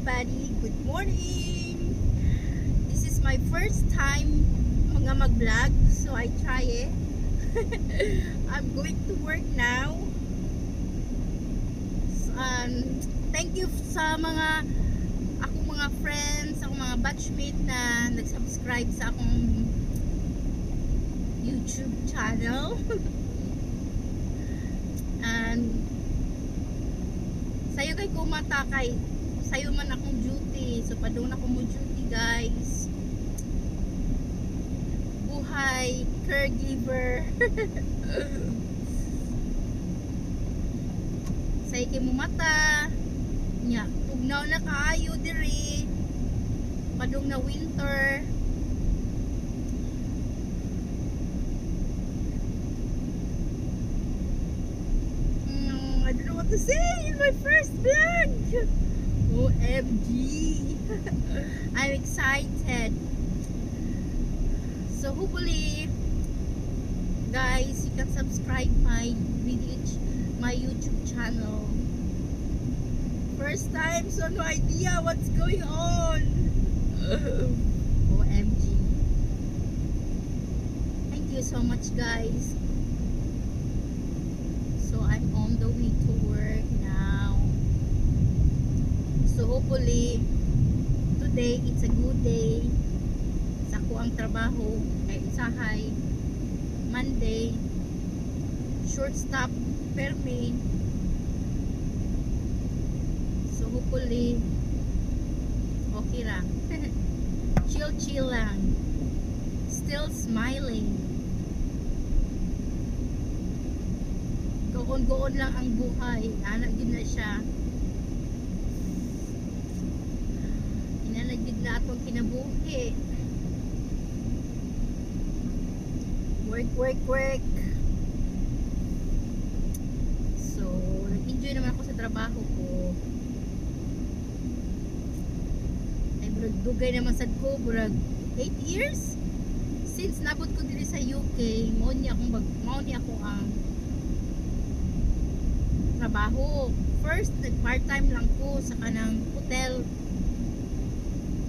everybody, good morning. This is my first time mga mag-vlog, so I try it. I'm going to work now. Thank you sa akong mga friends, akong mga batchmate na nag-subscribe sa akong YouTube channel. And sayo kay kumata kay sayo man akong duty, so padung na ko mo duty guys. Buhay caregiver. Sayo kay mo mata nya tugnaw na kaayo diri padung na winter. I don't know what to say in my first vlog. OMG. I'm excited. So hopefully guys, you can subscribe my YouTube channel. First time, so no idea what's going on. OMG. Thank you so much guys. So I'm on the way to work now. So hopefully today it's a good day sa ko ang trabaho kay isahay Monday short stop permi. So hopefully okay lang. Chill lang. Still smiling. Goon lang ang buhay. Anak din na siya. Inanagid na atong kinabuhi. Work. So, nag-enjoy naman ako sa trabaho ko. Ay, burag dugay naman sad ko. Burag 8 years? Since nabot ko diri sa UK, mao ni ako ang trabaho. First, nag-part-time lang ko sa kanang hotel.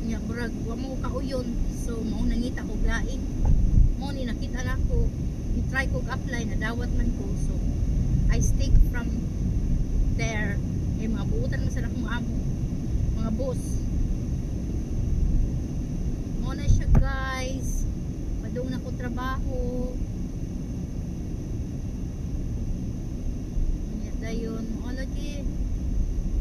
Nya burag wa mo kauyon. So mao nangita ko lain. Mao ni nakita nako. I-try ko apply na dawat man ko. So I stick from there. Eh mga buutan man sa akong amo. Mga boss. Mao na siya guys. Padung na ko trabaho. Dayon mo lagi